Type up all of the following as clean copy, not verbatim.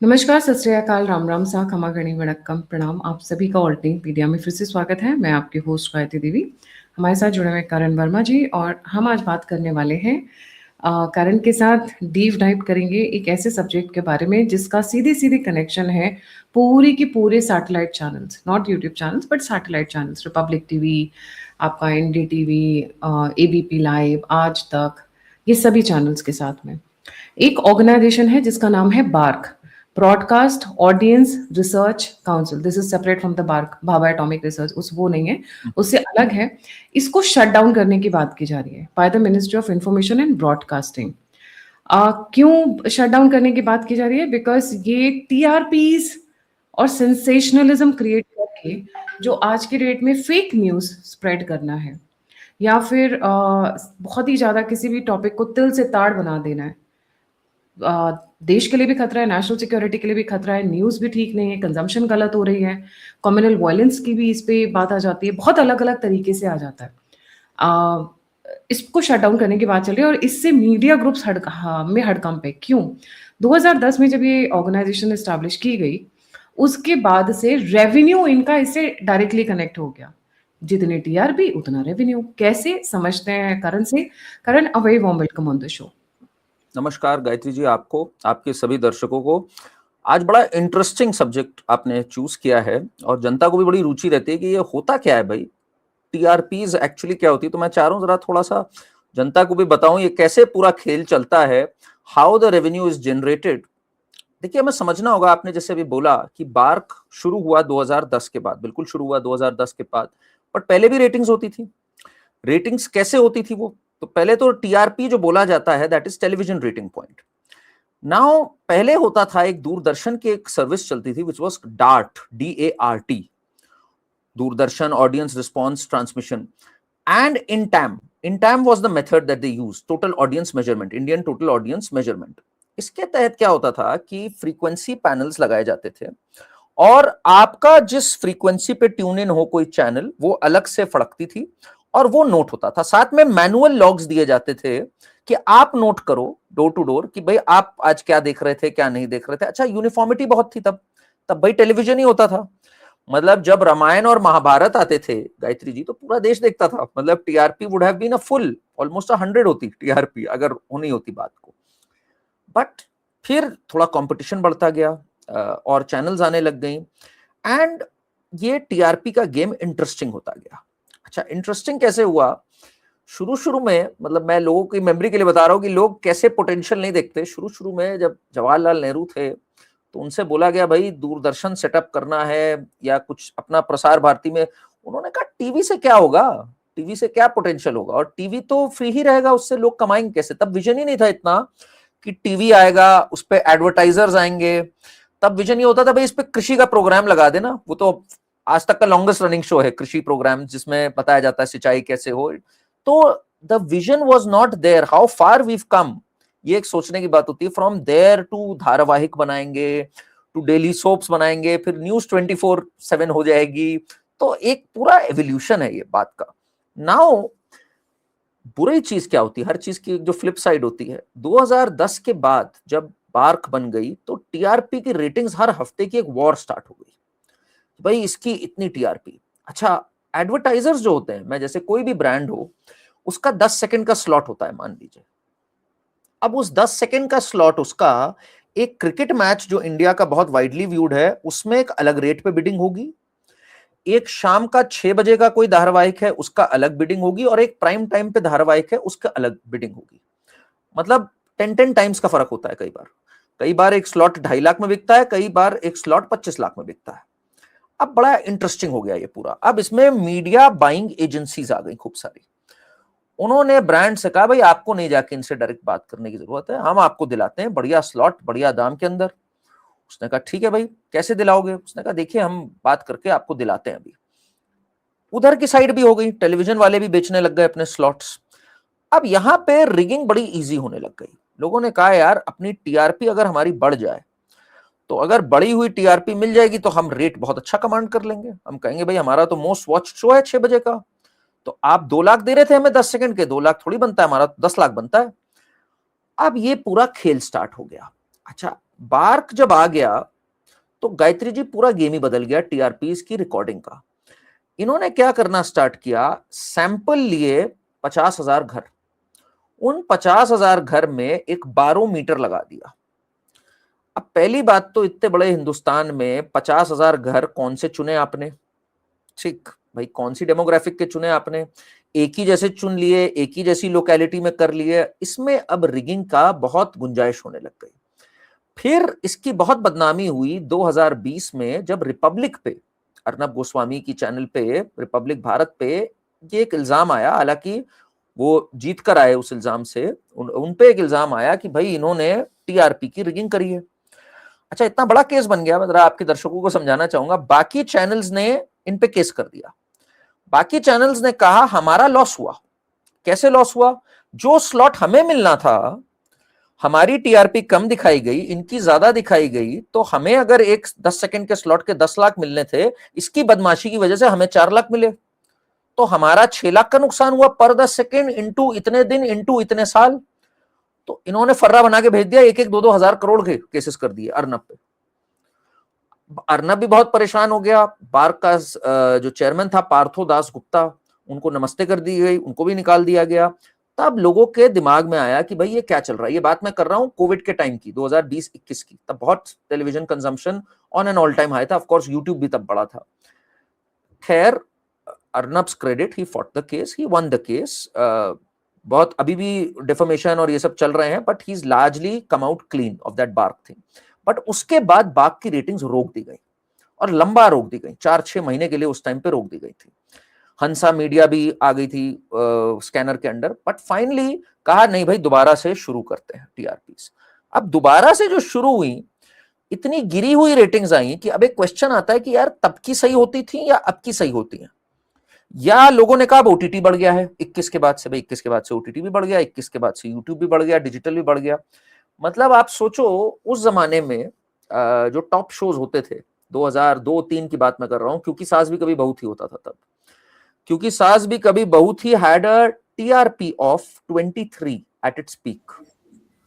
नमस्कार, सत श्री अकाल, राम राम सा, खमा गणी वणक्कम, प्रणाम। आप सभी का ऑल्टिंग पीडिया में फिर से स्वागत है। मैं आपकी होस्ट गायत्री देवी। हमारे साथ जुड़े हुए करण वर्मा जी और हम आज बात करने वाले हैं करण के साथ डीप डाइव करेंगे एक ऐसे सब्जेक्ट के बारे में जिसका सीधी सीधी कनेक्शन है पूरी की पूरे satellite channels, not YouTube channels but satellite channels, Republic TV, आपका एनडी टीवी, एबीपी लाइव, आज तक, ये सभी चैनल्स के साथ में एक ऑर्गेनाइजेशन है जिसका नाम है BARC, broadcast audience research council. This is separate from the BARC, Bhabha atomic research, उस वो नहीं है, उससे अलग है। इसको शट डाउन करने की बात की जा रही है by the ministry of information and broadcasting. क्यों शट डाउन करने की बात की जा रही है? बिकॉज ये टीआरपीज और सेंसेशनलिज्म क्रिएट करके जो आज के डेट में फेक न्यूज स्प्रेड करना है या फिर बहुत ही ज्यादा किसी भी टॉपिक को तिल से ताड़ बना देना है, देश के लिए भी खतरा है, नेशनल सिक्योरिटी के लिए भी खतरा है, न्यूज़ भी ठीक नहीं है, कंजम्पशन गलत हो रही है, कम्युनल वायलेंस की भी इस पे बात आ जाती है, बहुत अलग अलग तरीके से आ जाता है। इसको शट डाउन करने की बात चल रही है और इससे मीडिया ग्रुप्स में हड़कंप है। क्यों? 2010 में जब ये ऑर्गेनाइजेशन एस्टैब्लिश की गई, उसके बाद से रेवेन्यू इनका इससे डायरेक्टली कनेक्ट हो गया। जितने टीआरपी उतना रेवेन्यू। कैसे समझते हैं करण से? Karan, a very warm welcome on the show. नमस्कार गायत्री जी, आपको, आपके सभी दर्शकों को। आज बड़ा इंटरेस्टिंग सब्जेक्ट आपने चूज किया है और जनता को भी बड़ी रुचि रहती है कि ये होता क्या है भाई, टीआरपीज एक्चुअली क्या होती है। तो मैं चाह रहा हूँ जरा थोड़ा सा जनता को भी बताऊं ये कैसे पूरा खेल चलता है, how the revenue is generated. देखिए, हमें समझना होगा, आपने जैसे अभी बोला कि बार्क शुरू हुआ 2010 के बाद, बिल्कुल शुरू हुआ 2010 के बाद, बट पहले भी रेटिंग्स होती थी। रेटिंग्स कैसे होती थी वो? तो पहले तो टीआरपी जो बोला जाता है that is television rating point. Now पहले होता था, एक दूरदर्शन की एक सर्विस चलती थी which was dart, DART, Doordarshan audience response transmission, and in time was the method that they use, total audience measurement, Indian total audience measurement. इसके तहत क्या होता था कि फ्रीक्वेंसी पैनल्स लगाए जाते थे और आपका जिस फ्रीक्वेंसी पे ट्यून इन हो कोई चैनल, वो अलग से फड़कती थी और वो नोट होता था। साथ में मैनुअल लॉग्स दिए जाते थे कि आप नोट करो डोर टू डोर कि भाई आप आज क्या देख रहे थे, क्या नहीं देख रहे थे। अच्छा, यूनिफॉर्मिटी बहुत थी तब, भाई टेलीविजन ही होता था। मतलब जब रामायण और महाभारत आते थे गायत्री जी, तो पूरा देश देखता था। मतलब TRP would have been a full, almost 100 होती टीआरपी अगर होनी होती बात को। बट फिर थोड़ा कंपटीशन बढ़ता गया और चैनल्स आने लग गई एंड ये टीआरपी का गेम इंटरेस्टिंग होता गया। अच्छा, इंटरेस्टिंग कैसे हुआ? शुरू शुरू में, मतलब मैं लोगों की मेमोरी के लिए बता रहा हूं कि लोग कैसे पोटेंशियल नहीं देखते। शुरू शुरू में जब जवाहरलाल नेहरू थे तो उनसे बोला गया भाई दूरदर्शन सेटअप करना है या कुछ अपना प्रसार भारती में। उन्होंने कहा टीवी से क्या होगा, टीवी से क्या पोटेंशियल होगा, और टीवी तो फ्री ही रहेगा, उससे लोग कमाएंगे कैसे। तब विजन ही नहीं था इतना कि टीवी आएगा, उस पर एडवर्टाइजर्स आएंगे। तब विजन ये होता था भाई इस पे कृषि का प्रोग्राम लगा देना। वो तो आज तक का लॉन्गेस्ट रनिंग शो है कृषि प्रोग्राम, जिसमें बताया जाता है सिंचाई कैसे हो। तो the vision was not there, how far we've come, ये एक सोचने की बात होती है। फ्रॉम देयर टू धारावाहिक बनाएंगे, टू डेली सोप्स बनाएंगे, फिर न्यूज 24/7 हो जाएगी। तो एक पूरा एवोल्यूशन है ये बात का। नाउ बुरी चीज क्या होती है, हर चीज की जो फ्लिप साइड होती है। 2010 के बाद जब बार्क बन गई तो टीआरपी की रेटिंग्स, हर हफ्ते की एक वॉर स्टार्ट हो गई, भाई इसकी इतनी टीआरपी। अच्छा, एडवर्टाइजर्स जो होते हैं, मैं जैसे कोई भी ब्रांड हो, उसका 10 सेकंड का स्लॉट होता है मान लीजिए। अब उस 10 सेकंड का स्लॉट उसका एक क्रिकेट मैच जो इंडिया का बहुत वाइडली व्यूड है, उसमें एक अलग रेट पे बिडिंग होगी। एक शाम का 6 बजे का कोई धारावाहिक है, उसका अलग बिडिंग होगी, और एक प्राइम टाइम पे धारावाहिक है, उसका अलग बिडिंग होगी। मतलब 10 टाइम्स का फर्क होता है। कई बार एक स्लॉट 2.5 लाख में बिकता है, कई बार एक स्लॉट 25 लाख में बिकता है। अब बड़ा इंटरेस्टिंग हो गया ये पूरा। अब इसमें मीडिया बाइंग एजेंसीज आ गई खूब सारी। उन्होंने ब्रांड से कहा भाई आपको नहीं जाके इनसे डायरेक्ट बात करने की जरूरत है, हम आपको दिलाते हैं बढ़िया स्लॉट बढ़िया दाम के अंदर। उसने कहा ठीक है भाई, कैसे दिलाओगे? उसने कहा देखिए हम बात करके आपको दिलाते हैं अभी। उधर की साइड भी हो गई, टेलीविजन वाले भी बेचने लग गए अपने स्लॉट्स। अब यहां पे रिगिंग बड़ी इजी होने लग गई। लोगों ने कहा यार अपनी टीआरपी अगर हमारी बढ़ जाए, तो अगर बढ़ी हुई टीआरपी मिल जाएगी तो हम रेट बहुत अच्छा कमांड कर लेंगे। हम कहेंगे भाई हमारा तो मोस्ट वॉच शो है 6 बजे का, तो आप 2 लाख दे रहे थे हमें 10 सेकंड के, 2 लाख थोड़ी बनता है, हमारा 10 लाख बनता है। अब ये पूरा खेल स्टार्ट हो गया। अच्छा, बार्क जब आ गया तो गायत्री जी पूरा गेम ही बदल गया टीआरपीज की रिकॉर्डिंग का। इन्होंने क्या करना स्टार्ट किया, सैंपल लिए 50,000 घर, उन 50,000 घर में एक बारोमीटर लगा दिया। अब पहली बात तो इतने बड़े हिंदुस्तान में 50,000 घर कौन से चुने आपने? ठीक भाई, कौन सी डेमोग्राफिक के चुने आपने? एक ही जैसे चुन लिए, एक ही जैसी लोकेलिटी में कर लिए। इसमें अब रिगिंग का बहुत गुंजाइश होने लग गई। फिर इसकी बहुत बदनामी हुई 2020 में, जब रिपब्लिक पे, अर्नब गोस्वामी की चैनल पे, रिपब्लिक भारत पे ये एक इल्जाम आया। हालांकि वो जीत कर आए उस इल्जाम से, उन पे एक इल्जाम आया कि भाई इन्होंने टीआरपी की रिगिंग करी है। अच्छा, इतना बड़ा केस बन गया। मैं जरा आपके दर्शकों को समझाना चाहूंगा। बाकी चैनल्स ने इन पे केस कर दिया। बाकी चैनल्स ने कहा हमारा लॉस हुआ। कैसे लॉस हुआ? जो स्लॉट हमें मिलना था, हमारी टीआरपी कम दिखाई गई, इनकी ज्यादा दिखाई गई, तो हमें अगर एक 10 सेकंड के स्लॉट के 10 लाख मिलने थे, इसकी बदमाशी की वजह से हमें 4 लाख मिले। तो हमारा 6 लाख का नुकसान हुआ पर 10 सेकंड, इंटू इतने दिन, इंटू इतने साल। तो इन्होंने फर्रा बना के भेज दिया, एक एक 2-2 हजार करोड़ के केसेस कर दिए अर्नब पे। अर्नब भी बहुत परेशान हो गया। बार्क का जो चेयरमैन था पार्थो दास गुप्ता, उनको नमस्ते कर दी गई, उनको भी निकाल दिया गया। तब लोगों के दिमाग में आया कि भाई ये क्या चल रहा है। ये बात मैं कर रहा हूं कोविड के टाइम की, 2020-21 की। तब बहुत television consumption on an all time high था। ऑफ कोर्स यूट्यूब भी तब बड़ा था। खैर, Arnab's credit, he fought the case, he won the case. बहुत अभी भी डिफॉर्मेशन और ये सब चल रहे हैं, but he is largely come out clean of that BARC thing. But उसके बाद बार्क की रेटिंग्स रोक दी गई, और लंबा रोक दी गई, 4-6 महीने के लिए उस टाइम पे रोक दी गई थी। हंसा मीडिया भी आ गई थी स्कैनर के अंडर। बट फाइनली कहा नहीं भाई, दोबारा से शुरू करते हैं टीआरपीस। अब दोबारा से जो शुरू हुई, इतनी गिरी हुई रेटिंग्स आई कि अब एक क्वेश्चन आता है कि यार तब की सही होती थी या अब की सही होती है? या लोगों ने कहा ओटीटी बढ़ गया है 21 के बाद से। भाई 21 के बाद से ओटीटी भी बढ़ गया, 21 के बाद से यूट्यूब भी बढ़ गया, डिजिटल भी बढ़ गया। मतलब आप सोचो, उस जमाने में जो टॉप शोज होते थे, 2002-3 की बात मैं कर रहा हूं, क्योंकि सास भी कभी बहू थी होता था तब। क्योंकि सास भी कभी बहू थी had a TRP of 23 at its peak.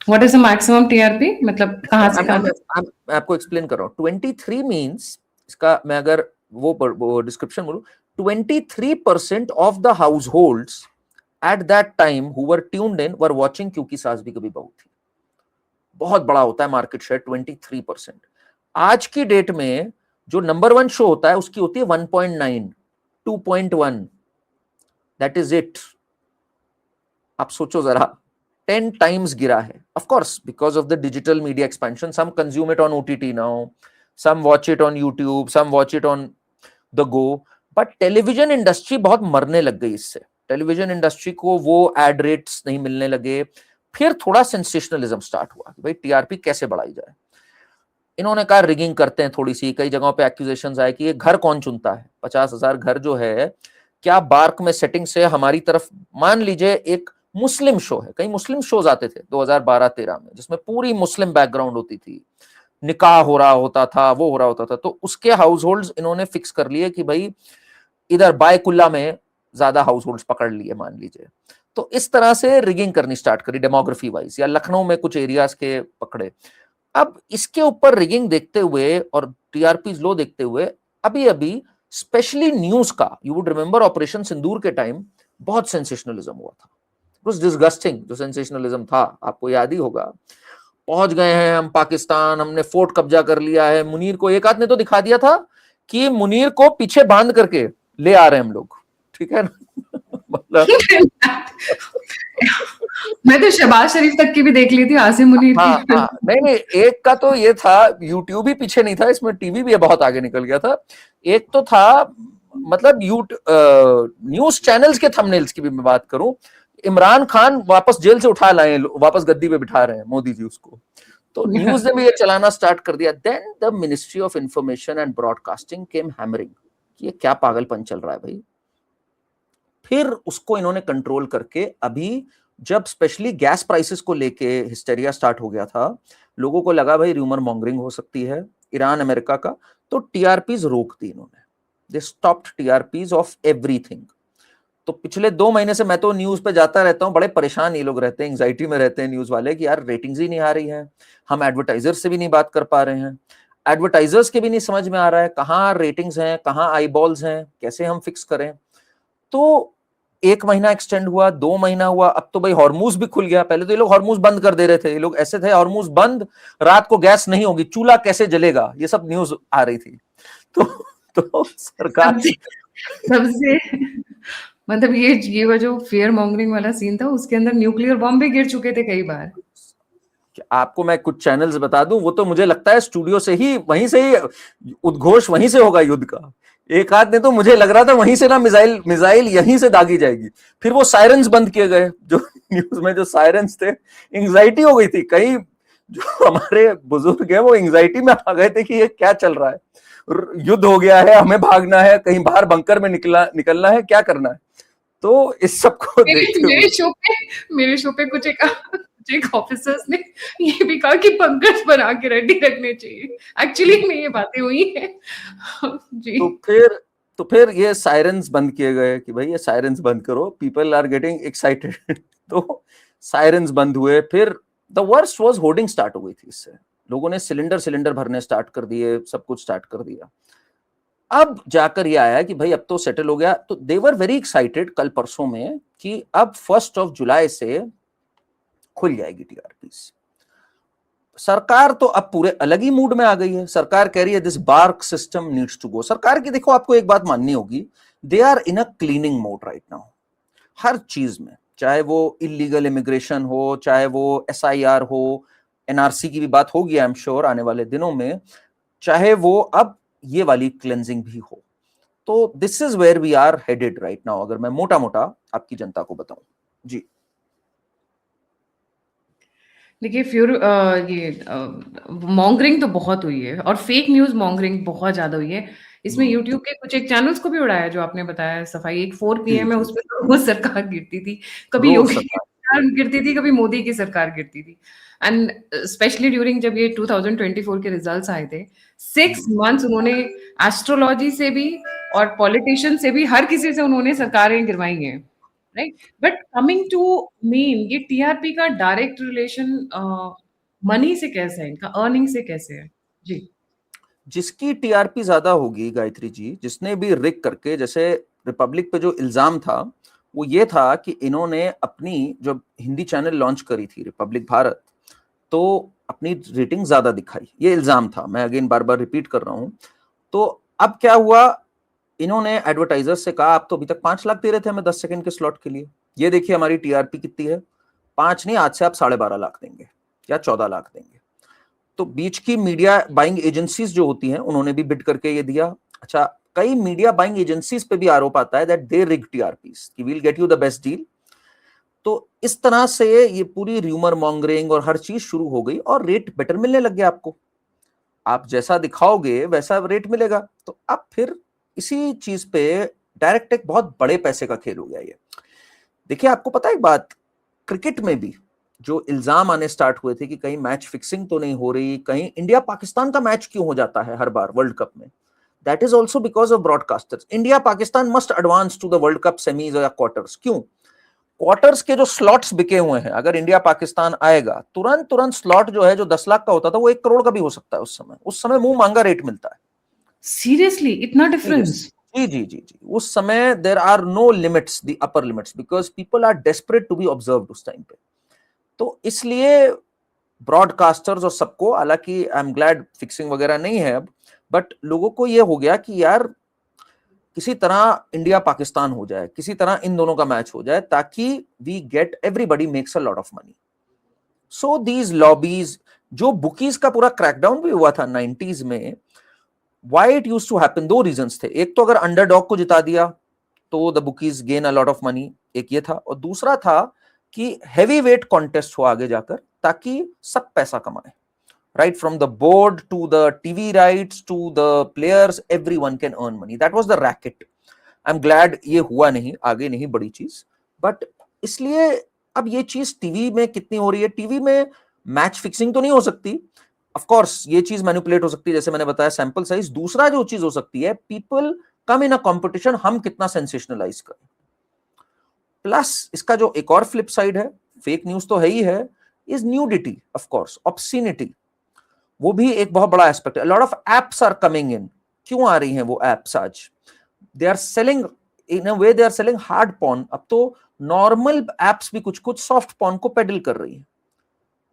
What is the maximum TRP? मतलब कहां से कहां? मैं आपको एक्सप्लेन कर रहा हूं। 23 मींस, इसका मैं अगर वो डिस्क्रिप्शन बोलूं, 23% of the households at that time who were tuned in were watching क्योंकि सास भी कभी बहू थी। बहुत बड़ा होता है मार्केट शेयर 23%। आज की डेट में जो नंबर 1 शो होता है उसकी होती है 1.9, 2.1, दैट इज इट। आप सोचो जरा, 10 टाइम्स गिरा है। Of course because of the digital media expansion, some consume it on OTT now, some watch it on YouTube, some watch it on the go. But television industry बहुत मरने लग गई इससे। टेलीविजन इंडस्ट्री को वो add rates नहीं मिलने लगे। फिर थोड़ा सेंसेशनलिज्म स्टार्ट हुआ कि भाई टीआरपी कैसे बढ़ाई जाए। इन्होंने कहा रिगिंग करते हैं थोड़ी सी। कई जगहों पे एक्यूजेशंस आए कि ये घर कौन चुनता है, 50,000 घर जो है, क्या बार्क में सेटिंग से हमारी तरफ, मान लीजिए एक मुस्लिम शो है, कई मुस्लिम शोज आते थे 2012-13 में, जिसमें पूरी मुस्लिम बैकग्राउंड होती थी, निकाह हो रहा होता था, वो हो रहा होता था, तो उसके हाउस होल्ड इन्होंने फिक्स कर लिए कि भाई इधर बायकुल्ला में ज्यादा हाउस होल्ड पकड़ लिए मान लीजिए। तो इस तरह से रिगिंग करनी स्टार्ट करी डेमोग्राफी वाइज, या लखनऊ में कुछ एरियाज के पकड़े। अब इसके ऊपर रिगिंग देखते हुए और टीआरपी लो देखते हुए, अभी अभी स्पेशली न्यूज का, यू वुड रिमेंबर ऑपरेशन सिंदूर के टाइम बहुत सेंसेशनलिज्म हुआ था। इट वाज डिसगस्टिंग जो सेंसेशनलिज्म था, आपको याद ही होगा। पहुंच गए हैं हम पाकिस्तान, हमने फोर्ट कब्जा कर लिया है। मुनीर को एक आध ने तो दिखा दिया था कि मुनीर को पीछे बांध करके ले आ रहे हैं हम लोग, ठीक है ना? मतलब मैं तो शहबाज शरीफ तक की भी देख ली थी, आसिम मुनीर की। नहीं, एक का तो ये था, यूट्यूब ही पीछे नहीं था, इसमें टीवी भी बहुत आगे निकल गया था। एक तो था, मतलब न्यूज चैनल्स के थंबनेल्स की भी मैं बात करूं, इमरान खान वापस जेल से उठा लाए, वापस गद्दी पे बिठा रहे हैं मोदी जी उसको। तो न्यूज ने भी ये चलाना स्टार्ट कर दिया। Then the ministry of information and broadcasting came hammering कि ये क्या पागलपन चल रहा है भाई। फिर उसको इन्होंने कंट्रोल करके, अभी जब स्पेशली गैस प्राइसेस को लेके हिस्टेरिया स्टार्ट हो गया था, लोगों को लगा भाई रूमर मॉन्गरिंग हो सकती है ईरान अमेरिका का, तो टीआरपीज रोक दी इन्होंने। They stopped TRPs of everything. तो पिछले 2 महीने से मैं तो न्यूज पे जाता रहता हूँ, बड़े परेशान ये लोग रहते हैं, एंग्जाइटी में रहते हैं न्यूज वाले कि यार रेटिंग्स ही नहीं आ रही है, हम एडवर्टाइजर्स से भी नहीं बात कर पा रहे हैं, एडवर्टाइजर्स के भी नहीं समझ में आ रहा है कहाँ रेटिंग्स हैं, कहाँ आई बॉल्स हैं, कैसे हम फिक्स करें। तो 1 महीना एक्सटेंड हुआ, 2 महीना हुआ, अब तो भाई हॉर्मूज भी खुल गया। पहले तो ये लोग हॉर्मूज बंद कर दे रहे थे, ये लोग ऐसे थे हॉर्मूज बंद, रात को गैस नहीं होगी, चूल्हा कैसे जलेगा, ये सब न्यूज आ रही थी। तो सरकार सबसे सबसे मतलब ये वो जो फियर मॉन्गरिंग वाला सीन था, उसके अंदर न्यूक्लियर बॉम्ब भी गिर चुके थे कई बार। आपको मैं कुछ चैनल्स बता दूं, वो तो मुझे लगता है स्टूडियो से ही, वहीं से ही उद्घोष वहीं से होगा युद्ध का। एक आध ने तो मुझे लग रहा था वहीं से ना मिसाइल मिसाइल यहीं से दागी जाएगी। फिर वो सायरन्स बंद किए गए, जो न्यूज में जो सायरन्स थे, एंग्जाइटी हो गई थी। कई जो हमारे बुजुर्ग है वो एंग्जाइटी में आ गए थे कि ये क्या चल रहा है, युद्ध हो गया है, हमें भागना है, कहीं बाहर बंकर में निकलना है, क्या करना है। तो इस सब को देखते हुए मेरे शो पे कुछ एक ऑफिसर्स ने ये भी कहा कि बंकर्स बना के रेडी रखने चाहिए। एक्चुअली में ये बातें हुई हैं। जी। तो फिर ये सायरन्स बंद किए गए कि भाई ये सायरन्स बंद करो, पीपल आर गेटिंग एक्साइटेड। तो सायरन्स बंद हुए। फिर the worst was hoarding start हो गई थी इससे, लोगों ने सिलेंडर भरने स्टार्ट कर दिए, सब कुछ स्टार्ट कर दिया। अब जाकर ये आया कि भाई अब तो सेटल हो गया। तो दे वर वेरी एक्साइटेड कल परसों में कि अब 1 जुलाई से खुल जाएगी टीआरपीस। सरकार तो अब पूरे अलग ही मूड में आ गई है। सरकार कह रही है this BARC system needs to go. सरकार की देखो, आपको एक बात माननी होगी, they are in a cleaning mode right now, हर चीज में, चाहे वो इलीगल इमिग्रेशन हो, चाहे वो एसआईआर हो, एनआरसी की भी बात होगी आई एम श्योर आने वाले दिनों में, चाहे वो अब ये वाली क्लेंजिंग भी हो। तो this is where we are headed right now, अगर मैं मोटा मोटा आपकी जनता को बताऊं। जी देखिए, फिर ये मॉन्गरिंग तो बहुत हुई है और फेक न्यूज़ मॉन्गरिंग बहुत ज़्यादा हुई है। इसमें यूट्यूब के कुछ एक चैनल्स को भी उड़ाया, जो आपने बताया सफाई। एक 4 जी पीएम है, जी उसमें तो रोज़ सरकार गिरती थी। कभी रोज योगी की सरकार। सरकार गिरती थी, कभी मोदी की सरकार गिरती थी। एंड स्पेशली ड्यूरिंग जब ये 2024 के रिजल्ट्स आए थे, 6 मंथ्स उन्होंने एस्ट्रोलॉजी से भी और पॉलिटिशियन से भी, हर किसी से उन्होंने सरकारें गिरवाई हैं। Right. But coming to main, ये टीआरपी का डायरेक्ट रिलेशन मनी से कैसे है, इनका अर्निंग से कैसे है? जी। जिसकी टीआरपी ज्यादा होगी गायत्री जी, जिसने भी रिग करके, जैसे रिपब्लिक पे जो इल्जाम था वो ये था कि इन्होंने अपनी जो हिंदी चैनल लॉन्च करी थी रिपब्लिक भारत, तो अपनी रेटिंग ज्यादा दिखाई, ये इल्जाम था। मैं अगेन बार बार रिपीट कर रहा हूं। तो अब क्या हुआ, इन्होंने एडवर्टाइजर्स से कहा आप तो अभी तक 5 लाख दे रहे थे हमें 10 सेकंड के स्लॉट के लिए, ये देखिए हमारी टीआरपी कितनी है, 5 नहीं, आज से आप 12.5 लाख देंगे या 14 लाख देंगे। तो बीच की मीडिया बाइंग एजेंसीज जो होती हैं उन्होंने भी बिड करके ये दिया। अच्छा, कई मीडिया बाइंग एजेंसीज पे भी आरोप आता है दैट दे रिग टीआरपीस कि we'll get you the best deal. तो इस तरह से ये पूरी र्यूमर मॉन्गरिंग और हर चीज शुरू हो गई और रेट बेटर मिलने लग गया आपको। आप जैसा दिखाओगे वैसा रेट मिलेगा। तो अब फिर इसी चीज पे डायरेक्ट एक बहुत बड़े पैसे का खेल हो गया ये। देखिए, आपको पता है एक बात, क्रिकेट में भी जो इल्जाम आने स्टार्ट हुए थे कि कहीं मैच फिक्सिंग तो नहीं हो रही, कहीं इंडिया पाकिस्तान का मैच क्यों हो जाता है हर बार वर्ल्ड कप में, that is also because of broadcasters. India Pakistan must advance to the world cup semis या क्वार्टर्स। क्यों? क्वार्टर्स के जो स्लॉट्स बिके हुए हैं, अगर इंडिया पाकिस्तान आएगा, तुरंत तुरंत स्लॉट जो है, जो 10 लाख का होता था वो 1 करोड़ का भी हो सकता है। उस समय मुंह मांगा रेट मिलता है। सीरियसली, इतना डिफरेंस? सीरियसली, जी जी जी जी, उस समय there are no limits, the upper limits, because people are desperate to be observed उस टाइम पे। तो इसलिए ब्रॉडकास्टर्स और सबको, हालांकि आई एम ग्लैड फिक्सिंग वगैरह नहीं है अब, बट लोगों को ये हो गया कि यार किसी तरह इंडिया पाकिस्तान हो जाए, किसी तरह इन दोनों का मैच हो जाए, ताकि we get, everybody makes a lot of money. So these lobbies, जो बुकीज का पूरा क्रैकडाउन भी हुआ था 90s में, why it used to happen, 2 reasons थे। एक तो अगर अंडरडॉग को जिता दिया तो the bookies gain a lot of money, एक ये था, और दूसरा था कि हैवी वेट कॉन्टेस्ट हो आगे जाकर, ताकि सब पैसा कमाए, right from the board to the TV rights to the players, everyone can earn money. That was the racket. I'm glad ये हुआ नहीं, आगे नहीं बड़ी चीज, बट इसलिए अब ये चीज टीवी में कितनी हो रही है। टीवी में मैच फिक्सिंग तो नहीं हो सकती, ऑफ कोर्स ये चीज मैनिपुलेट हो सकती है, जैसे मैंने बताया सैंपल साइज। दूसरा जो चीज हो सकती है, people come in a competition, हम कितना सेंसेशनलाइज करें। प्लस इसका जो एक और फ्लिप साइड है, फेक न्यूज तो है ही है, is nudity, of course, obscenity, वो भी एक बहुत बड़ा एस्पेक्ट है। Lot of apps are coming in. क्यों आ रही हैं वो एप्स आज? They are selling in a way, they are selling hard porn. अब तो नॉर्मल एप्स भी कुछ कुछ सॉफ्ट पॉर्न को पेडल कर रही है।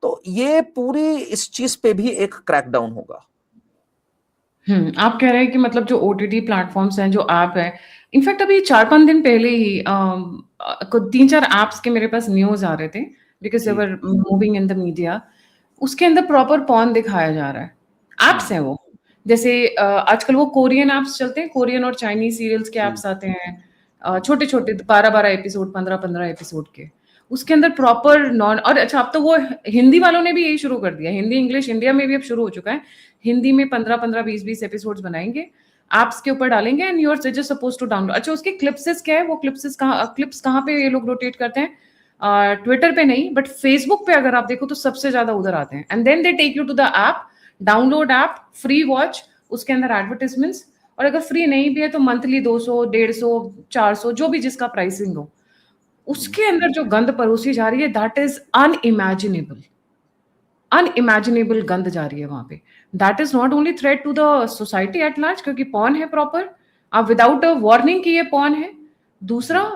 तो ये पूरी इस चीज पे भी एक क्रैकडाउन होगा। आप कह रहे हैं कि मतलब जो ओटीटी प्लेटफॉर्म्स हैं, जो ऐप है, इनफैक्ट अभी 4-5 दिन पहले ही 3-4 ऐप्स के मेरे पास न्यूज़ आ रहे थे, बिकॉज़ दे जी। Were moving in the media. उसके अंदर प्रॉपर पॉर्न दिखाया जा रहा है। ऐप्स हैं वो। जैसे आजकल वो कोरियन ऐप्स चलते हैं, कोरियन और चाइनीज़ सीरियल्स के जी। ऐप्स आते हैं। छोटे-छोटे 12-12 एपिसोड, 15-15 एपिसोड के। उसके अंदर प्रॉपर नॉन और अच्छा, अब तो वो हिंदी वालों ने भी यही शुरू कर दिया। हिंदी, इंग्लिश इंडिया में भी अब शुरू हो चुका है। हिंदी में 15-15, 20-20 एपिसोड्स बनाएँगे, ऐप्स के ऊपर डालेंगे and you are just supposed to download. अच्छा, उसके क्लिप्सेस क्या है? वो क्लिप्स कहाँ पे ये लोग रोटेट करते हैं? ट्विटर पे नहीं, बट फेसबुक पे अगर आप देखो तो सबसे ज़्यादा उधर आते हैं। And then they take you to the app, download app, free watch, उसके अंदर एडवर्टाइजमेंट्स, और अगर फ्री नहीं भी है तो मंथली 200, 150, 400, जो भी जिसका प्राइसिंग हो। उसके अंदर जो गंद परोसी जा रही है, दैट इज़ अनइमेजिनेबल। अनइमेजिनेबल गंद जा रही है वहाँ पे। That is not only threat to the society at large, क्योंकि पॉर्न है प्रॉपर, आप विदाउट अ वार्निंग कि ये पॉर्न है। दूसरा,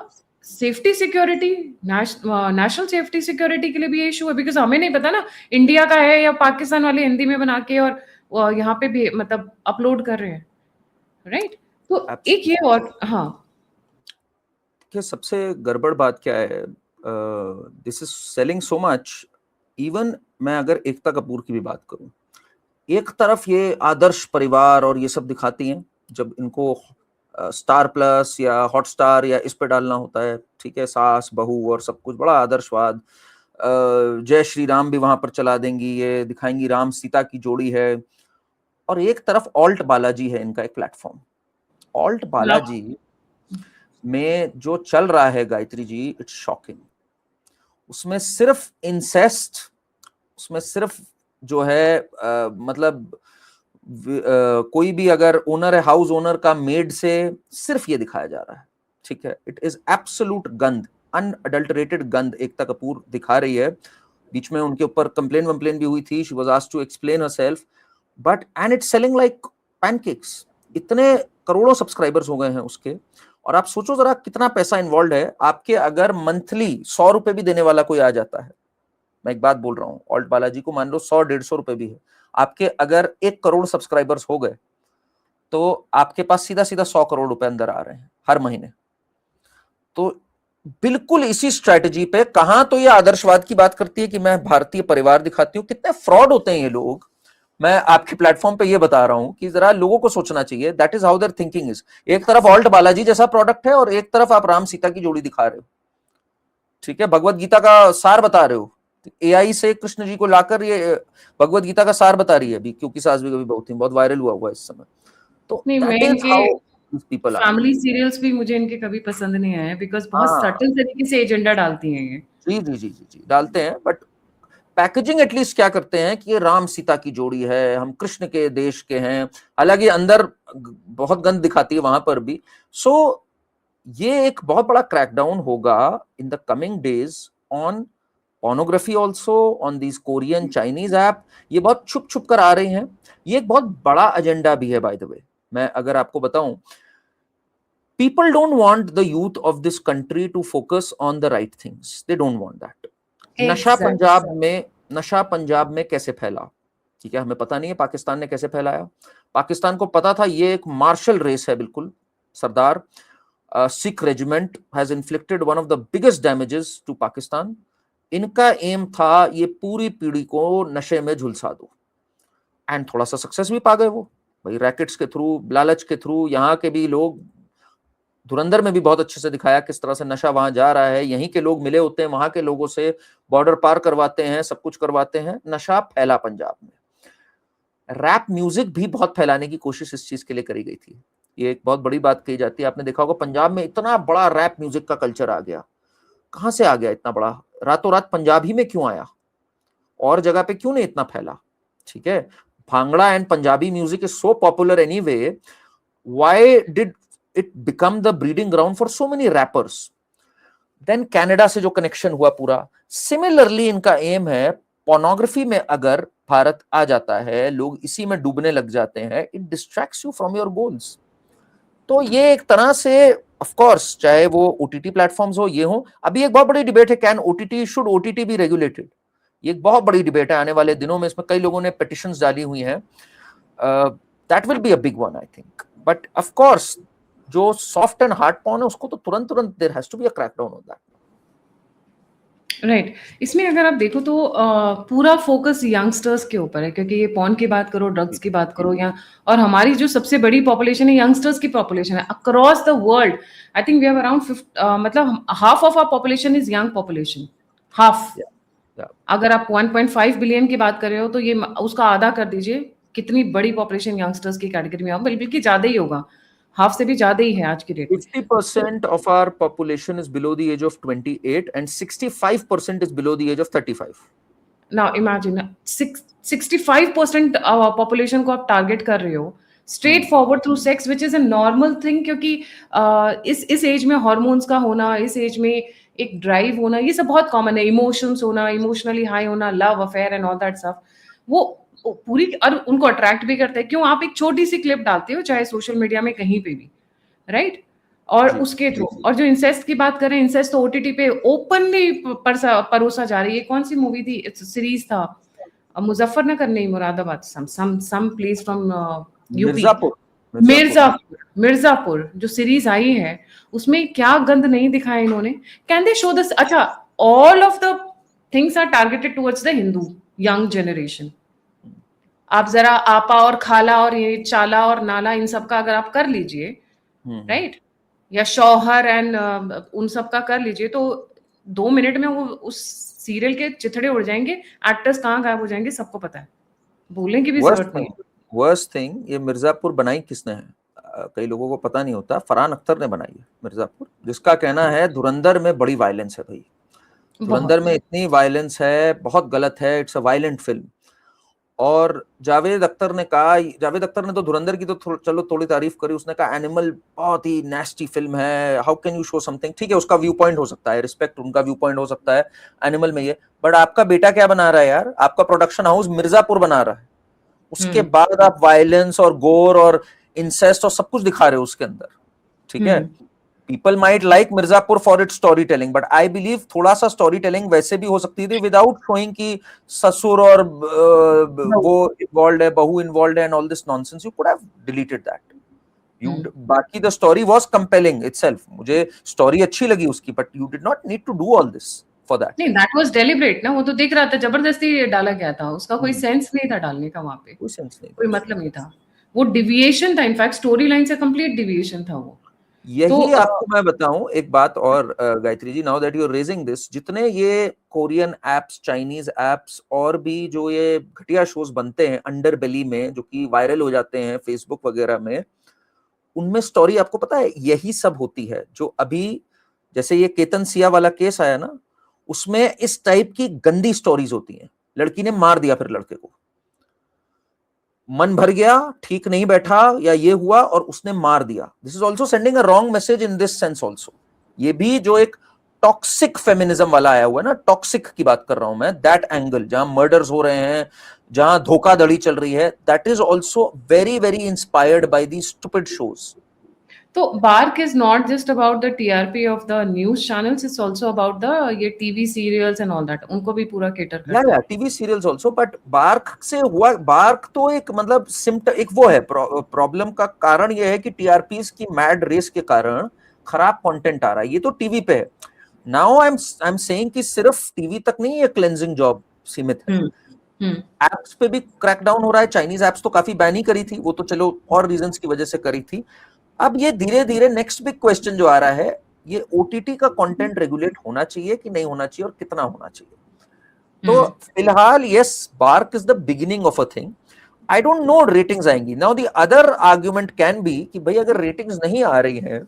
safety security, national safety security के लिए भी ये इश्यू है, बिकॉज़ हमें नहीं पता ना इंडिया का है या पाकिस्तान वाले हिंदी में बना के और यहाँ पे भी मतलब अपलोड कर रहे हैं, राइट? तो एक ये और हाँ। कि सबसे गड़बड़ बात क्या है, this is selling so much. Even मैं अगर एकता कपूर की भी बात करूं, एक तरफ ये आदर्श परिवार और ये सब दिखाती हैं, जब इनको स्टार प्लस या हॉटस्टार या इस पे डालना होता है, ठीक है, सास बहू और सब कुछ बड़ा आदर्शवाद, जय श्री राम भी वहां पर चला देंगी, ये दिखाएंगी राम सीता की जोड़ी है। और एक तरफ ऑल्ट बालाजी है इनका एक प्लेटफॉर्म। ऑल्ट बालाजी में जो चल रहा है गायत्री जी, इट्स शॉकिंग। उसमें सिर्फ इंसेस्ट, उसमें सिर्फ जो है मतलब कोई भी अगर ओनर है, हाउस ओनर का मेड से सिर्फ ये दिखाया जा रहा है, ठीक है। इट इज एब्सोल्यूट गंद, अनअडल्टरेटेड गंद एकता कपूर दिखा रही है। बीच में उनके ऊपर कंप्लेन भी हुई थी, she was asked to explain herself, but and it's selling like pancakes. इतने करोड़ों सब्सक्राइबर्स हो गए हैं उसके। और आप सोचो जरा कितना पैसा इन्वॉल्व है। आपके अगर मंथली 100 रुपए भी देने वाला कोई आ जाता है, मैं एक बात बोल रहा हूँ, ऑल्ट बालाजी को मान लो 100-150 रुपए भी है, आपके अगर 1 करोड़ सब्सक्राइबर्स हो गए तो आपके पास सीधा सीधा 100 करोड़ रुपए अंदर आ रहे हैं हर महीने। तो बिल्कुल इसी स्ट्रेटजी पे, कहां तो ये आदर्शवाद की बात करती है कि मैं भारतीय परिवार दिखाती हूँ, कितने फ्रॉड होते हैं ये लोग। मैं आपके प्लेटफॉर्म पे ये बता रहा हूं कि जरा लोगों को सोचना चाहिए, that is how there thinking is. एक तरफ ऑल्ट बालाजी जैसा प्रोडक्ट है और एक तरफ आप राम सीता की जोड़ी दिखा रहे हो, ठीक है, भगवत गीता का सार बता रहे हो। एआई से कृष्ण जी को लाकर ये भगवत गीता का सार बता रही है अभी, क्योंकि सास भी कभी बहू थी, बहुत वायरल हुआ इस समय। तो नहीं, मैं दैट इज इनके how people are. Family serials भी मुझे इनके कभी पसंद नहीं आए, बिकॉज़ बहुत हाँ, सटल तरीके से एजेंडा डालती हैं ये। जी जी जी जी जी डालते हैं, बट पैकेजिंग एटलीस्ट क्या करते हैं कि ये राम सीता की जोड़ी है, हम कृष्ण के देश के हैं। हालांकि अंदर बहुत गंद दिखाती है वहां पर भी। सो ये एक बहुत बड़ा क्रैकडाउन होगा in the coming days on pornography also on these Korean Chinese app। ये बहुत छुप छुप कर आ रही हैं। ये एक बहुत बड़ा एजेंडा भी है बाय द वे। मैं अगर आपको बताऊं, people don't want the youth of this country to focus on the right things, they don't want that। Exact. नशा पंजाब में कैसे फैला, ठीक है, हमें पता नहीं है पाकिस्तान ने कैसे फैलाया। पाकिस्तान को पता था ये एक मार्शल रेस है बिल्कुल। Sardar Sikh regiment has inflicted one of the biggest damages to Pakistan. इनका एम था ये पूरी पीढ़ी को नशे में झुलसा दो, एंड थोड़ा सा सक्सेस भी पा गए वो भाई, रैकेट्स के थ्रू, लालच के थ्रू। यहाँ के भी लोग, धुरंधर में भी बहुत अच्छे से दिखाया किस तरह से नशा वहां जा रहा है, यहीं के लोग मिले होते हैं वहां के लोगों से, बॉर्डर पार करवाते हैं, सब कुछ करवाते हैं। नशा फैला पंजाब में। रैप म्यूजिक भी बहुत फैलाने की कोशिश इस चीज के लिए करी गई थी। ये एक बहुत बड़ी बात कही जाती है, आपने देखा होगा पंजाब में इतना बड़ा रैप म्यूजिक का कल्चर आ गया। कहां से आ गया इतना बड़ा? रातों रात पंजाब ही में क्यों आया, और जगह पे क्यों नहीं इतना फैला? ठीक है, bhangra and Punjabi music is so popular anyway, why did it become the breeding ground for so many rappers? Then Canada से जो कनेक्शन हुआ पूरा, सिमिलरली इनका एम है पोर्नोग्राफी में अगर भारत आ जाता है, लोग इसी में डूबने लग जाते हैं, it distracts you from your goals. तो ये एक तरह से ऑफ कोर्स चाहे वो ओटीटी प्लेटफॉर्म्स हो, ये हो, अभी एक बहुत बड़ी डिबेट है, can OTT, should OTT be regulated? ये एक बहुत बड़ी डिबेट है आने वाले दिनों में, इसमें कई लोगों ने पिटिशंस डाली हुई हैं। That will be a big one I think, but of course जो सॉफ्ट एंड हार्ड पॉर्न है उसको तो तुरंत तुरंत there has to be a crackdown on that. Right. इसमें अगर आप देखो तो पूरा फोकस यंगस्टर्स के ऊपर है, क्योंकि ये पॉर्न की बात करो, ड्रग्स की बात करो, या और हमारी जो सबसे बड़ी पॉपुलेशन है यंगस्टर्स की पॉपुलेशन है across the world. I think we have around मतलब half of our population is young population, half. अगर आप 1.5 बिलियन की बात कर रहे हो तो ये उसका आधा कर दीजिए, कितनी बड़ी पॉपुलेशन यंगस्टर्स की कैटेगरी में, बल्कि ज्यादा ही होगा, हाफ से भी ज्यादा ही है आज की डेट में। 50% of our population is below the age of 28 and 65% is below the age of 35. Now imagine 65% population को आप टारगेट कर रहे हो straight forward through sex, which is a normal thing, क्योंकि इस एज में हॉर्मोन्स का होना, इस एज में एक ड्राइव होना, ये सब बहुत कॉमन है। इमोशंस होना, इमोशनली हाई होना, love affair and all that stuff, वो पूरी, और उनको अट्रैक्ट भी करता है। क्यों? आप एक छोटी सी क्लिप डालते हो चाहे सोशल मीडिया में कहीं पे भी, राइट? और उसके थ्रू, और जो इंसेस्ट की बात करें, इंसेस्ट तो ओटीटी पे ओपनली परोसा जा रही है। कौन सी मूवी थी, सीरीज था, मुजफ्फरनगर नहीं, Moradabad, some place from UP, Mirzapur जो सीरीज आई है, उसमें क्या गंद नहीं दिखाया इन्होंने। Can they show this? अच्छा, all of the things are targeted towards the Hindu young generation. आप जरा आपा और खाला और ये चाला और नाला, इन सब का अगर आप कर लीजिए, राइट, या शौहर एंड उन सब का कर लीजिए, तो 2 मिनट में वो उस सीरियल के चिथड़े उड़ जाएंगे, एक्टर्स कहाँ गायब हो जाएंगे, सबको पता है, बोलने की भी जरूरत नहीं। वर्स्ट थिंग, ये मिर्जापुर बनाई किसने है? कई लोगों को पता नहीं होता, फरहान अख्तर ने बनाई है मिर्जापुर, जिसका कहना है धुरंधर में बड़ी वायलेंस है। भाई धुरंधर में इतनी वायलेंस है, बहुत गलत है, इट्स अ वायलेंट फिल्म। और जावेद अख्तर ने कहा, जावेद अख्तर ने तो धुरंधर की तो चलो थोड़ी तारीफ करी, उसने कहा एनिमल बहुत ही नेस्टी फिल्म है, how can you show something. ठीक है, उसका व्यू पॉइंट हो सकता है, रिस्पेक्ट, उनका व्यू पॉइंट हो सकता है एनिमल में ये, बट आपका बेटा क्या बना रहा है यार? आपका प्रोडक्शन हाउस मिर्जापुर बना रहा है, उसके बाद आप वायलेंस और गोर और इंसेस्ट और सब कुछ दिखा रहे हो उसके अंदर। ठीक है, people might like Mirzapur for its story telling, but I believe थोड़ा सा स्टोरी टेलिंग वैसे भी हो सकती थी विदाउट शोइंग कि ससुर और वो इन्वॉल्व है, बहू इन्वॉल्व है and all this nonsense. You could have deleted that. You बाकी the story was compelling itself, मुझे स्टोरी अच्छी लगी उसकी, but you did not need to do all this for that. नहीं, दैट वाज डेलिब्रेट ना, वो तो दिख रहा था, जबरदस्ती डाला गया था, उसका कोई सेंस नहीं था डालने का, वहां पे कोई सेंस नहीं, कोई मतलब नहीं था, वो डिविएशन था, इनफैक्ट स्टोरी लाइन से कंप्लीट डिविएशन था वो। यही तो आपको मैं बताऊं एक बात और Gayatri ji, now that you are raising this, जितने ये कोरियन एप्स, चाइनीज एप्स और भी जो ये घटिया शोज बनते हैं अंडर बेली में, जो कि वायरल हो जाते हैं फेसबुक वगैरह में, उनमें स्टोरी आपको पता है यही सब होती है। जो अभी जैसे ये केतन सिया वाला केस आया ना, उसमें इस टाइप की गंदी स्टोरीज होती हैं। लड़की ने मार दिया, फिर लड़के को मन भर गया, ठीक नहीं बैठा या ये हुआ और उसने मार दिया। This is also sending a wrong message in this sense also. ये भी जो एक टॉक्सिक फेमिनिज्म वाला आया हुआ है ना, टॉक्सिक की बात कर रहा हूं मैं, दैट एंगल, जहां मर्डर्स हो रहे हैं, जहां धोखाधड़ी चल रही है, that is also very very inspired by these stupid shows. तो Bark is not just about the TRP of the news channels, it's also about the ये TV serials and all that, उनको भी पूरा cater करता है। TV serials also, but BARC से हुआ, bark तो एक मतलब सिम्टम, एक वो है प्रॉब्लम का कारण ये है कि टीआरपीस की मैड रेस के कारण खराब कंटेंट आ रहा है, ये तो टीवी पे है। नाउ आई एम सेइंग कि सिर्फ टीवी तक नहीं ये क्लेंजिंग जॉब सीमित है, एप्स पे भी क्रैकडाउन हो रहा है। चाइनीज एप्स तो काफी बैन ही करी थी, वो तो चलो और रीजंस की वजह से करी थी। अब ये धीरे धीरे नेक्स्ट बिग क्वेश्चन जो आ रहा है, ये ओटीटी का कंटेंट रेगुलेट होना चाहिए कि नहीं होना चाहिए और कितना होना चाहिए। तो फिलहाल yes, BARC is the beginning of a thing. I don't know ratings आएंगी। Now the other argument can be कि भाई अगर रेटिंग्स नहीं आ रही हैं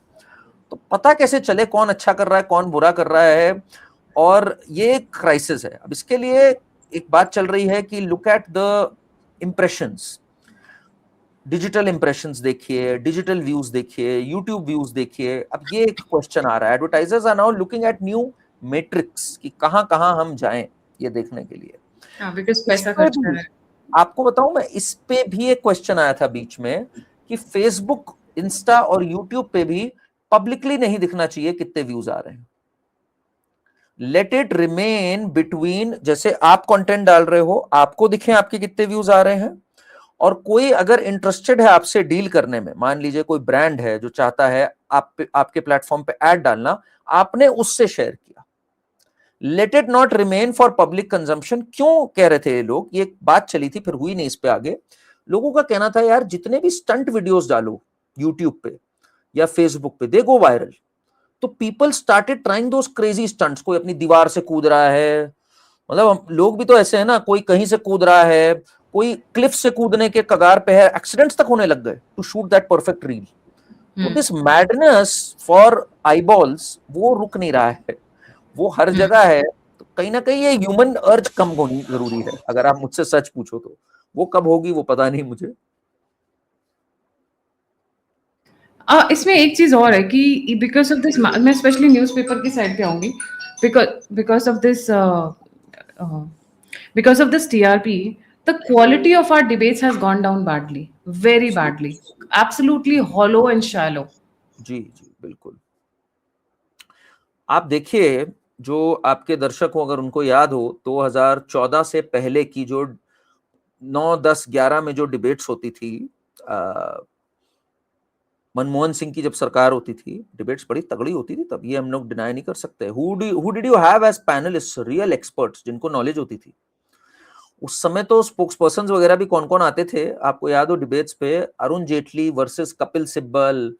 तो पता कैसे चले कौन अच्छा कर रहा है कौन बुरा कर रहा है, और ये क्राइसिस है। अब इसके लिए एक बात चल रही है कि look at the impressions. Digital impressions देखिए, डिजिटल व्यूज देखिए, यूट्यूब व्यूज देखिए। अब ये एक क्वेश्चन आ रहा है, advertisers are now looking at new metrics कि कहां कहां हम जाएं ये देखने के लिए। हाँ, बिकॉज़ इस पैसा पे खर्च कर भी रहे हैं। आपको बताऊं मैं, इस पे भी एक क्वेश्चन आया था बीच में कि फेसबुक, इंस्टा और यूट्यूब पे भी पब्लिकली नहीं दिखना चाहिए कितने व्यूज आ रहे हैं। लेट इट रिमेन बिटवीन, जैसे आप कंटेंट डाल रहे हो आपको दिखे आपके कितने व्यूज आ रहे हैं, और कोई अगर इंटरेस्टेड है आपसे डील करने में, मान लीजिए कोई ब्रांड है जो चाहता है आपके प्लेटफॉर्म पे ऐड डालना, आपने उससे शेयर किया। Let it not remain for public consumption. क्यों कह रहे थे ये लोग, ये बात चली थी फिर हुई नहीं इस पे आगे। लोगों का कहना था यार जितने भी स्टंट वीडियोस डालो यूट्यूब पे या फेसबुक पे, दे गो वायरल। तो पीपल स्टार्टेड ट्राइंग दोस क्रेजी स्टंट्स। कोई अपनी दीवार से कूद रहा है, मतलब लोग भी तो ऐसे है ना, कोई कहीं से कूद रहा है, कोई क्लिफ से कूदने के कगार पे है, एक्सीडेंट्स तक होने लग गए to shoot that perfect reel. तो दिस मैडनेस फॉर आईबॉल्स वो रुक नहीं रहा है, वो हर जगह है। तो कहीं ना कहीं ये ह्यूमन अर्ज कम होनी जरूरी है, अगर आप मुझसे सच पूछो तो। वो कब होगी वो पता नहीं मुझे। इसमें एक चीज और है कि बिकॉज ऑफ दिस, मैं स्पेशली न्यूज़पेपर की साइड पे आऊंगी, because because of this because of this TRP, the quality of our debates has gone down badly, very badly, absolutely hollow and shallow. जी जी बिल्कुल। आप देखिए, जो आपके दर्शक हो अगर उनको याद हो 2014 से पहले की जो 9, 10, 11 में जो डिबेट्स होती थी, मनमोहन सिंह की जब सरकार होती थी, डिबेट्स बड़ी तगड़ी होती थी तब, ये हम लोग डिनाई नहीं कर सकते। Who did you have as panelist, real experts जिनको नॉलेज होती थी। उस समय तो स्पोक्स पर्सन वगैरह भी कौन कौन आते थे आपको याद हो डिबेट्स पे? अरुण जेटली वर्सेस कपिल सिब्बल,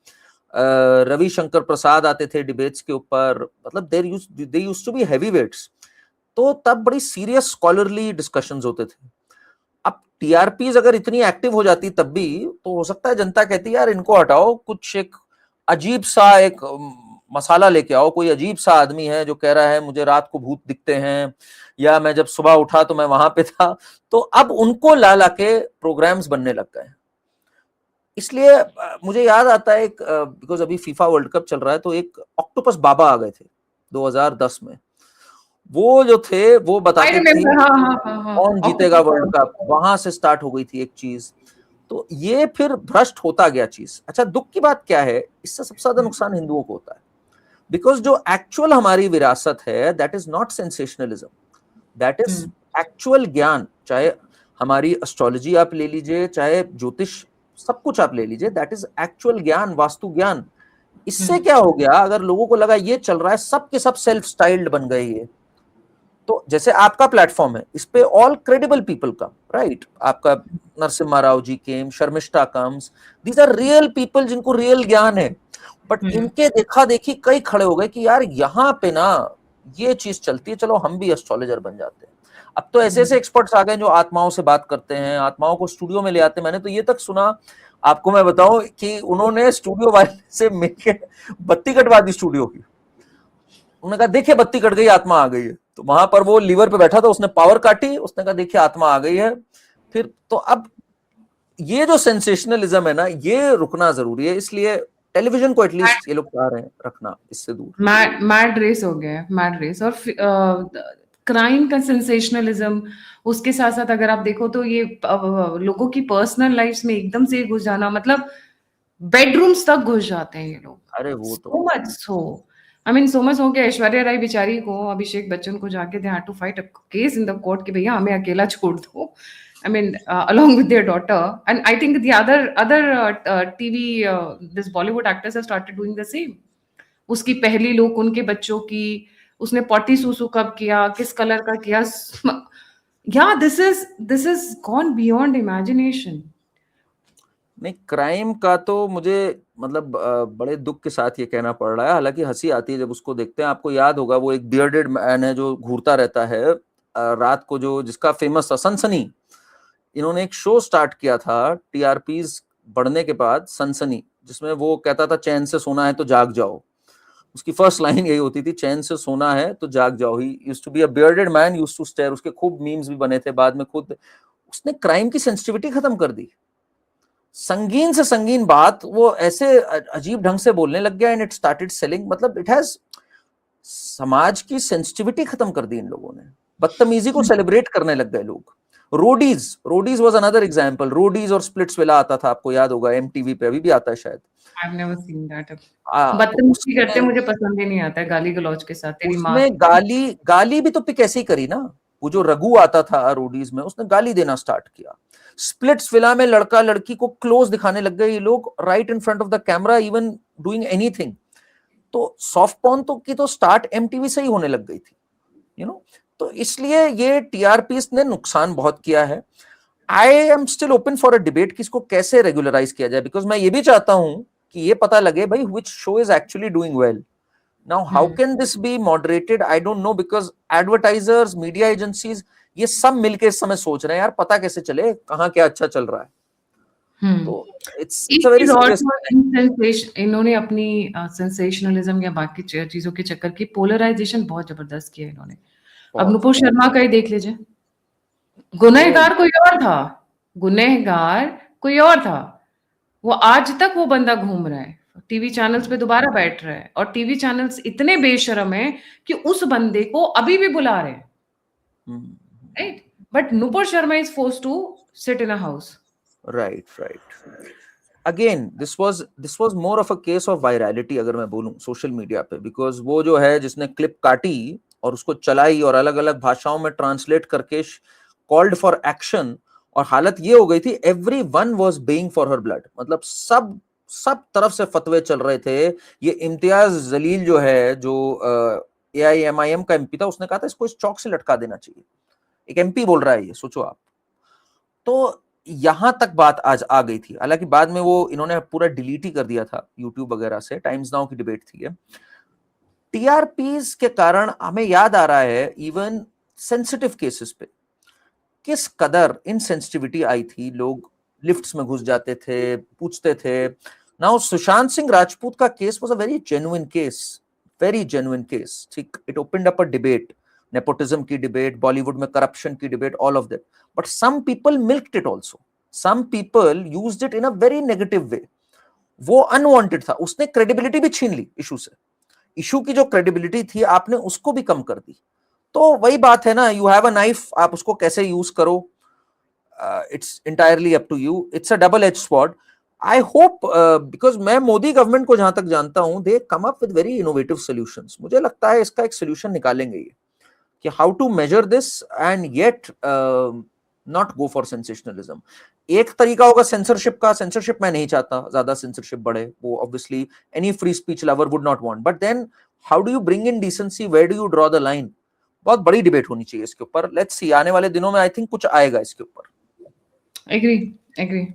रविशंकर प्रसाद आते थे डिबेट्स के ऊपर। मतलब दे यूज्ड टू बी हेवीवेट्स। तो तब बड़ी सीरियस स्कॉलरली डिस्कशंस होते थे। अब टीआरपीज अगर इतनी एक्टिव हो जाती तब भी, तो हो सकता है जनता कहती यार इनको हटाओ, कुछ एक अजीब सा एक मसाला लेके आओ, कोई अजीब सा आदमी है जो कह रहा है मुझे रात को भूत दिखते हैं, या मैं जब सुबह उठा तो मैं वहां पे था। तो अब उनको ला ला के प्रोग्राम्स बनने लग गए। इसलिए मुझे याद आता है एक, बिकॉज अभी फीफा वर्ल्ड कप चल रहा है, तो एक ऑक्टोपस बाबा आ गए थे 2010 में। वो जो थे वो I बताते थे remember, हाँ हाँ हाँ हाँ, कौन जीतेगा वर्ल्ड कप, वहां से स्टार्ट हो गई थी एक चीज। तो ये फिर भ्रष्ट होता गया चीज। अच्छा, दुख की बात क्या है, इससे सबसे ज्यादा नुकसान हिंदुओं को होता है, बिकॉज जो एक्चुअल हमारी विरासत है that is not sensationalism, that is actual ज्ञान। चाहे हमारी एस्ट्रोलॉजी आप ले लीजिए, चाहे ज्योतिष, सब कुछ आप ले लीजिए, दैट इज एक्चुअल ज्ञान, वास्तु ज्ञान। इससे क्या हो गया, अगर लोगों को लगा ये चल रहा है, सब के सब सेल्फ स्टाइल्ड बन गए ये। तो जैसे आपका प्लेटफॉर्म है, इस पे all credible people come, right? आपका Narasimha Rao ji came, Sharmishtha comes, these are real people जिनको रियल ज्ञान है। बट इनके देखा देखी कई खड़े हो गए कि यार यहाँ पे ना ये चीज चलती है, चलो हम भी एस्ट्रोलॉजर बन जाते हैं। अब तो ऐसे ऐसे एक्सपर्ट्स आ गए जो आत्माओं से बात करते हैं, आत्माओं को स्टूडियो में ले आते हैं। मैंने तो ये तक सुना, आपको मैं बताऊं, कि उन्होंने स्टूडियो वाले से मिलकर बत्ती कटवा दी स्टूडियो की। उन्होंने कहा देखिए बत्ती कट गई, आत्मा आ गई है। तो वहां पर वो लीवर पे बैठा था, उसने पावर काटी, उसने कहा देखिए आत्मा आ गई है। फिर तो अब ये जो सेंसेशनलिज्म है ना, ये रुकना जरूरी है। इसलिए टेलीविजन को एटलीस्ट ये लोग चाह रहे हैं रखना इससे दूर। मैड रेस हो गया है, मैड रेस। और क्राइम का सेंसेशनलिज्म, उसके साथ साथ अगर आप देखो तो ये लोगों की पर्सनल लाइफ्स में एकदम से घुस जाना, मतलब बेडरूम्स तक घुस जाते हैं ये लोग। अरे वो तो so much so, I mean so much हो गया। ऐश्वर्या राय बेचारी को, अभिषेक बच्चन को जाके दे had to fight a case in the court कि भैया हमें अकेला छोड़ दो। I mean, along with their daughter, and I think the other TV this Bollywood actors have started doing the same. उसकी पहली लुक, उनके बच्चों की, उसने पॉटी सूसू कब किया, किस कलर का किया, या this is gone beyond imagination. नहीं, क्राइम का तो मुझे मतलब बड़े दुख के साथ ये कहना पड़ रहा है। हालांकि हंसी आती है जब उसको देखते हैं। आपको याद होगा वो एक बियर्डेड मैन है जो घूरता रहता है रात को, जो जिसका फेमस था सनसनी। इन्होंने एक शो स्टार्ट किया था टीआरपीज बढ़ने के बाद, सनसनी, जिसमें वो कहता था चैन से सोना है तो जाग जाओ। उसकी फर्स्ट लाइन यही होती थी, चैन से सोना है तो जाग जाओ। He used to be a bearded man, used to stare. उसके खूब मीम्स भी बने थे बाद में। खुद उसने क्राइम की सेंसिटिविटी खत्म कर दी। संगीन से संगीन बात वो ऐसे अजीब ढंग से बोलने लग गया, एंड इट स्टार्टेड सेलिंग। मतलब इट हैज समाज की सेंसिटिविटी खत्म कर दी इन लोगों ने, बदतमीजी को सेलिब्रेट करने लग गए लोग। Roadies was another example. Roadies और स्प्लिट्सविला आता था, आपको याद होगा, एमटीवी पे अभी भी आता है शायद। I've never seen that. तो बदतमीजी करते उसमें मुझे पसंद ही नहीं आता है, गाली गलौज के साथ, तेरी माँ उसमें गाली भी तो पिक ऐसे ही करी ना। वो जो रघु आता था रोडीज में, उसने गाली देना स्टार्ट किया। स्प्लिट्सविला में लड़का लड़की को क्लोज दिखाने लग गए ये लोग, right in front of the camera, even doing anything. तो सॉफ्ट पॉर्न की तो स्टार्ट एमटीवी से ही होने लग गई थी, यू नो। तो इसलिए ये टीआरपी ने नुकसान बहुत किया है। I am still open for a debate कि इसको कैसे रेगुलराइज किया जाए, बिकॉज मैं ये भी चाहता हूं कि ये पता लगे भाई which show is actually doing well. Now how can this be moderated, I don't know, because advertisers, media agencies, ये सब मिलके इस समय सोच रहे हैं यार पता कैसे चले कहाँ क्या अच्छा चल रहा है। तो इट्स एक अ वेरी चीज और सीरियस। इन्होंने अपनी सेंसेशनलिज्म या बाकी चीजों के चक्कर की पोलराइजेशन बहुत जबरदस्त किया है इन्होंने। अब नुपुर शर्मा का ही देख लीजिए, गुनहगार कोई और था, गुनहगार कोई और था, वो आज तक वो बंदा घूम रहा है, टीवी चैनल्स पे दोबारा बैठ रहा है, और टीवी चैनल्स इतने बेशरम है कि उस बंदे को अभी भी बुला रहे हैं, right? But Nupur Sharma is forced to sit in a house. Right. Again this was more of a case of virality, अगर मैं बोलूं सोशल मीडिया पे, बिकॉज वो जो है जिसने क्लिप काटी और उसको चलाई और अलग अलग भाषाओं में ट्रांसलेट करके कॉल्ड फॉर एक्शन, और हालत ये हो गई थी everyone was being for her blood. मतलब सब तरफ से फतवे चल रहे थे। ये इम्तियाज जलील जो है, जो AIMIM का एमपी था, उसने कहा था इसको इस चौक से लटका देना चाहिए। एक एमपी बोल रहा है ये, सोचो आप। तो यहां तक बात आज आ गई थी। हालांकि बाद में वो इन्होंने पूरा डिलीट ही कर दिया था यूट्यूब वगैरह से, टाइम्स नाउ की डिबेट थी। टीआरपीज के कारण हमें याद आ रहा है इवन सेंसिटिव केसेस पे किस कदर इनसेंसिटिविटी आई थी। लोग लिफ्ट्स में घुस जाते थे, पूछते थे। नाउ सुशांत सिंह राजपूत का case was a very genuine case, ठीक। It opened up a debate, nepotism की डिबेट, बॉलीवुड में करप्शन की debate, all of that. But some people milked it also, some people used it in a very negative way. वो unwanted था, उसने credibility भी छीन ली issue की जो क्रेडिबिलिटी थी आपने उसको भी कम कर दी। तो वही बात है ना, यू हैव अ नाइफ, आप उसको कैसे यूज करो, it's entirely up to you. It's a double edge sword. I hope, because मैं मोदी गवर्नमेंट को जहां तक जानता हूं, they come up with very innovative solutions. मुझे लगता है इसका एक सॉल्यूशन निकालेंगे ये, कि how to measure this and yet not go for sensationalism. एक तरीका होगा सेंसरशिप का। सेंसरशिप मैं नहीं चाहता ज्यादा सेंसरशिप बढ़े, वो obviously any free speech lover would not want, but then how do you bring in decency, where do you draw the line. बहुत बड़ी डिबेट होनी चाहिए इसके ऊपर। लेट्स सी, आने वाले दिनों में आई थिंक कुछ आएगा इसके ऊपर। एग्री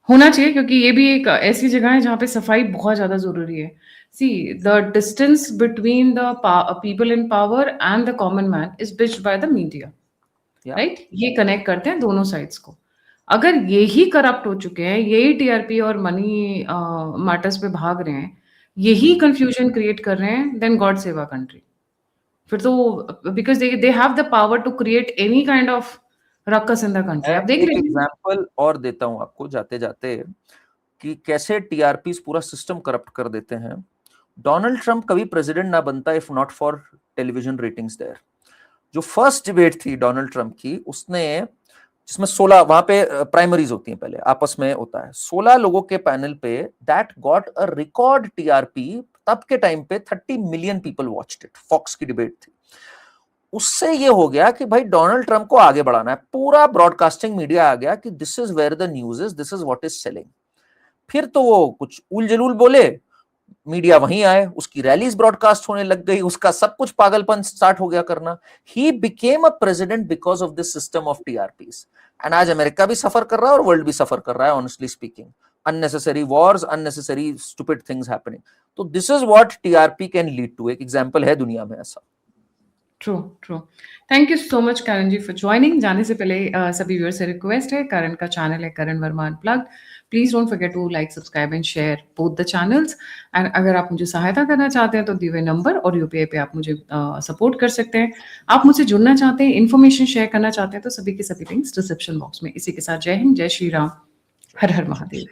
होना चाहिए, क्योंकि ये भी एक ऐसी जगह है जहाँ पे सफाई बहुत ज्यादा जरूरी है। See, the distance between the people in power and the common man is bridged by the media, right? ये कनेक्ट करते हैं दोनों साइड्स को। अगर यही करप्ट हो चुके हैं, यही टीआरपी और मनी मैटर्स पे भाग रहे हैं, यही कंफ्यूजन क्रिएट कर रहे हैं, then God save our country. फिर तो because they have the power to create any kind of ruckus in the country. आप देख एक लीजिए। एग्जांपल और देता हूं आपको जाते जाते, कि कैसे टीआरपी पूरा सिस्टम करप्ट कर देते हैं। डोनाल्ड ट्रंप कभी प्रेसिडेंट ना बनता if not for television ratings there. जो फर्स्ट डिबेट थी डोनाल्ड ट्रंप की, उसने, जिसमें 16, वहां पे प्राइमरीज होती हैं, पहले आपस में होता है, 16 लोगों के पैनल पे, that got a record TRP. तब के टाइम पे 30 million people watched it. Fox की डिबेट थी। उससे ये हो गया कि भाई डोनाल्ड ट्रंप को आगे बढ़ाना है। पूरा ब्रॉडकास्टिंग मीडिया आ गया कि this is where the news is, this is what is selling. फिर तो वो कुछ उल जलूल बोले, मीडिया वहीं आए, उसकी रैलीज ब्रॉडकास्ट होने लग गई, उसका सब कुछ पागलपन स्टार्ट हो गया करना। He became a president because of this system of TRPs. And आज अमेरिका भी सफर कर रहा है और वर्ल्ड भी सफर कर रहा है, honestly speaking. Unnecessary wars, unnecessary stupid things happening. तो this is what TRP can lead to. एक एग्जांपल है दुनिया में ऐसा। True. Thank you so much Karan ji for joining. जाने से पहले सभी व्यूअर्स से रिक्वेस्ट है, करण का चैनल है Karan Varma unplugged. Please don't forget to like, subscribe and share both the channels. And अगर आप मुझे सहायता करना चाहते हैं तो दिए हुए नंबर और यूपीआई पे आप मुझे सपोर्ट कर सकते हैं। आप मुझसे जुड़ना चाहते हैं, इन्फॉर्मेशन शेयर करना चाहते हैं, तो सभी के सभी लिंक्स डिस्क्रिप्शन बॉक्स में। इसी के साथ जय हिंद, जय श्री राम, हर हर महादेव।